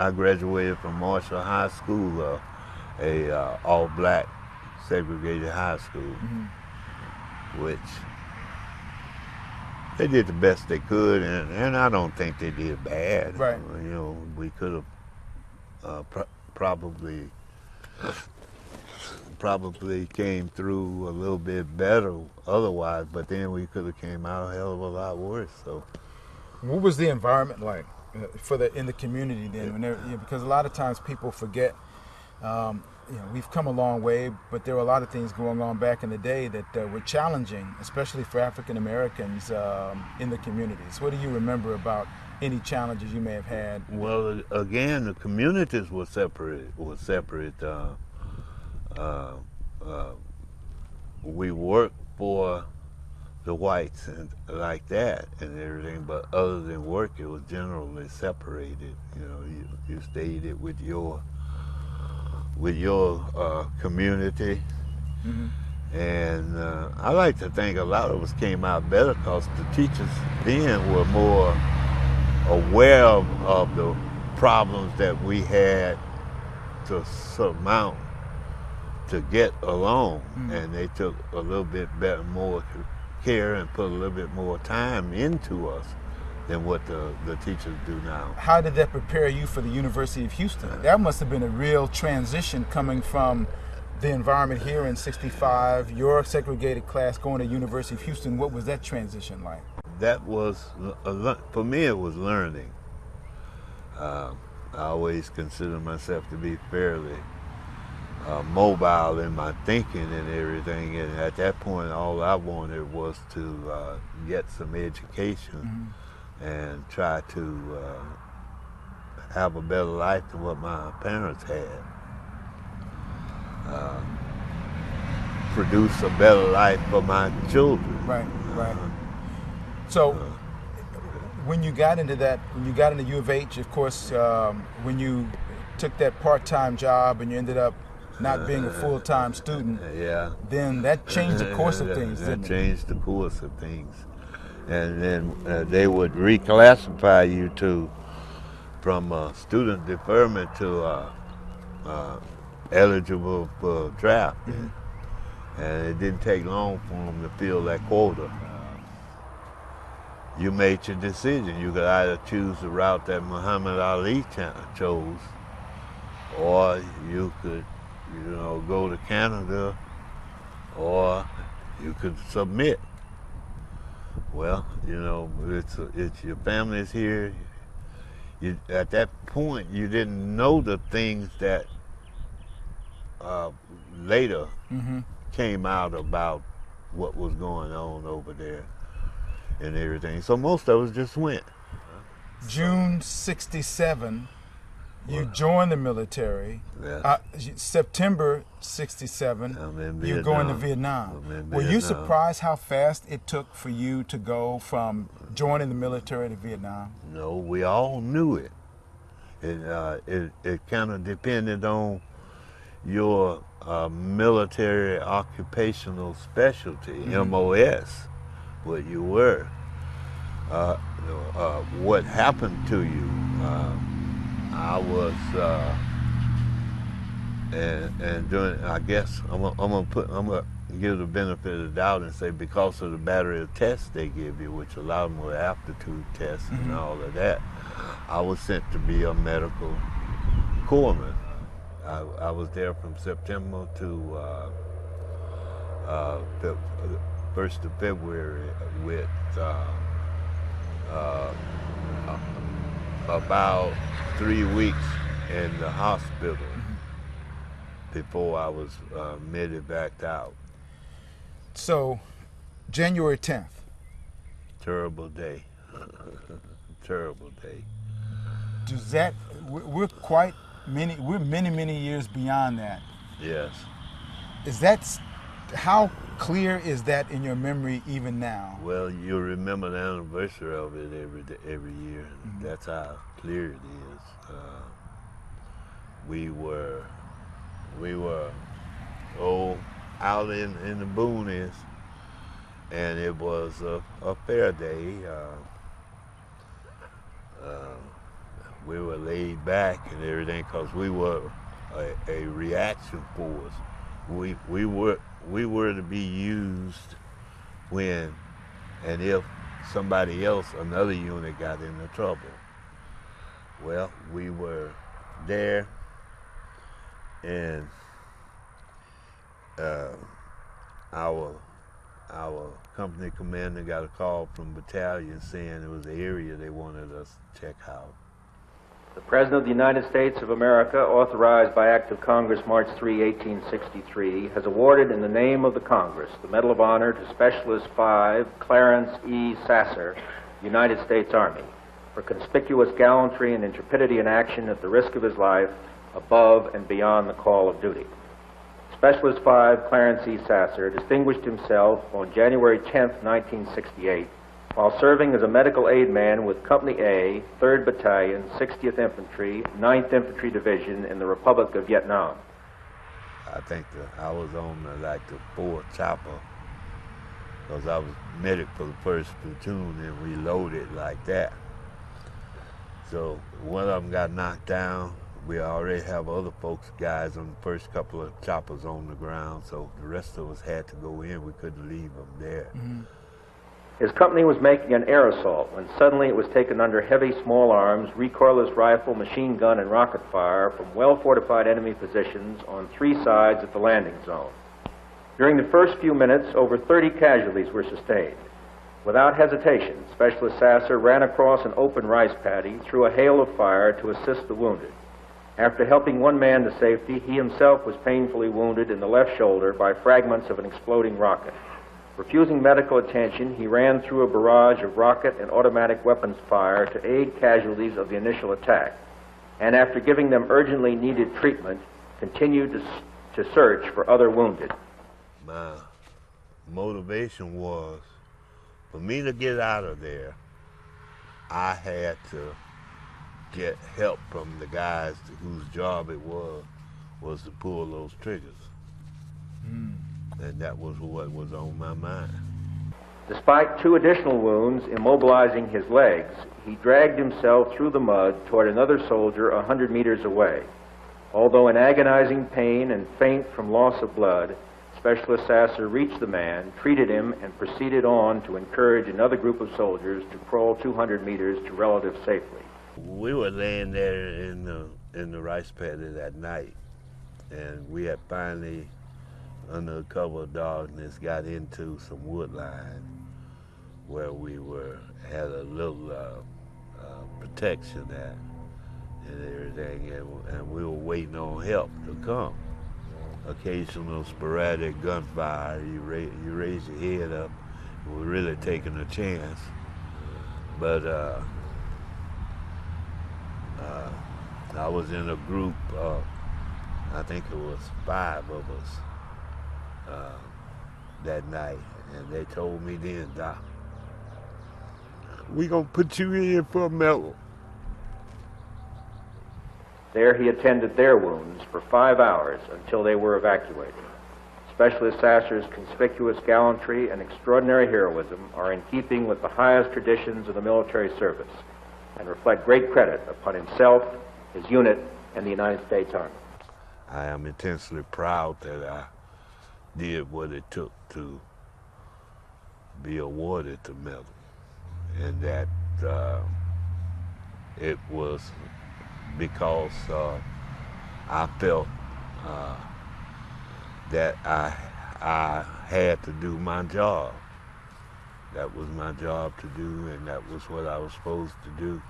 I graduated from Marshall High School, a all-black segregated high school, which they did the best they could, and I don't think they did bad. Right. We could have probably came through a little bit better otherwise, but then we could have came out a hell of a lot worse. So, what was the environment like in the community then? Because a lot of times people forget. We've come a long way, but there were a lot of things going on back in the day that were challenging, especially for African Americans in the communities. What do you remember about any challenges you may have had? Well, again, the communities were separate. We worked for the whites and like that and everything, but other than work, it was generally separated. You stayed with your community. And I like to think a lot of us came out better because the teachers then were more aware of the problems that we had to surmount to get along, and they took a little bit more care and put a little bit more time into us than what the teachers do now. How did that prepare you for the University of Houston? That must have been a real transition coming from the environment here in '65, your segregated class going to University of Houston. What was that transition like? That was, for me, it was learning. I always consider myself to be fairly mobile in my thinking and everything, and at that point all I wanted was to get some education and try to have a better life than what my parents had. Produce a better life for my children. Right. So when you got into U of H, of course, when you took that part-time job and you ended up not being a full-time student, then that changed the course of things, didn't it? That changed the course of things. And then they would reclassify you from student deferment to eligible for draft. And it didn't take long for them to fill that quota. You made your decision. You could either choose the route that Muhammad Ali chose, or you could go to Canada, or you could submit. Well, it's your family's here. At that point, you didn't know the things that later came out about what was going on over there and everything. So most of us just went. June '67. You joined the military. Yes. September '67, you go into Vietnam. Were you surprised how fast it took for you to go from joining the military to Vietnam? No, we all knew it. It kind of depended on your military occupational specialty, MOS, what you were. What happened to you? I was, and during, I guess I'm gonna give the benefit of the doubt and say because of the battery of tests they give you, which a lot of them were aptitude tests and all of that, I was sent to be a medical corpsman. I was there from September to 1st of February with about 3 weeks in the hospital before I was medevaced out. So, January 10th. Terrible day. Terrible day. Does that, we're many years beyond that. Yes. Is that, how clear is that in your memory even now? Well, you remember the anniversary of it every year. That's how clear it is. We were out in the boonies, and it was a fair day. we were laid back and everything because we were a reaction force. We were to be used when and if somebody else, another unit, got into trouble. Well, we were there, and our company commander got a call from battalion saying it was an area they wanted us to check out. The President of the United States of America, authorized by Act of Congress March 3, 1863, has awarded in the name of the Congress the Medal of Honor to Specialist 5 Clarence E. Sasser, United States Army, for conspicuous gallantry and intrepidity in action at the risk of his life above and beyond the call of duty. Specialist 5 Clarence E. Sasser distinguished himself on January 10, 1968, while serving as a medical aid man with Company A, 3rd Battalion, 60th Infantry, 9th Infantry Division in the Republic of Vietnam. I think I was on the 4th chopper because I was medic for the 1st platoon and we loaded like that. So one of them got knocked down. We already have other folks, guys, on the first couple of choppers on the ground, so the rest of us had to go in. We couldn't leave them there. Mm-hmm. His company was making an air assault when suddenly it was taken under heavy small arms, recoilless rifle, machine gun, and rocket fire from well-fortified enemy positions on 3 sides of the landing zone. During the first few minutes, over 30 casualties were sustained. Without hesitation, Specialist Sasser ran across an open rice paddy, through a hail of fire to assist the wounded. After helping one man to safety, he himself was painfully wounded in the left shoulder by fragments of an exploding rocket. Refusing medical attention, he ran through a barrage of rocket and automatic weapons fire to aid casualties of the initial attack, and after giving them urgently needed treatment, continued to search for other wounded. My motivation was, for me to get out of there, I had to get help from the guys whose job it was to pull those triggers. And that was what was on my mind. Despite 2 additional wounds immobilizing his legs, he dragged himself through the mud toward another soldier 100 meters away. Although in agonizing pain and faint from loss of blood, Specialist Sasser reached the man, treated him, and proceeded on to encourage another group of soldiers to crawl 200 meters to relative safety. We were laying there in the rice paddy that night, and we had finally, under the cover of darkness, got into some woodline where we had a little protection at and everything, and we were waiting on help to come. Occasional sporadic gunfire, you raise your head up, we're really taking a chance. But I was in a group of, I think it was 5 of us that night, and they told me then, Doc, we gonna put you in for a medal. There he attended their wounds for 5 hours until they were evacuated. Specialist Sasser's conspicuous gallantry and extraordinary heroism are in keeping with the highest traditions of the military service and reflect great credit upon himself, his unit, and the United States Army. I am intensely proud that I did what it took to be awarded the medal, and that it was because I felt that I had to do my job. That was my job to do, and that was what I was supposed to do.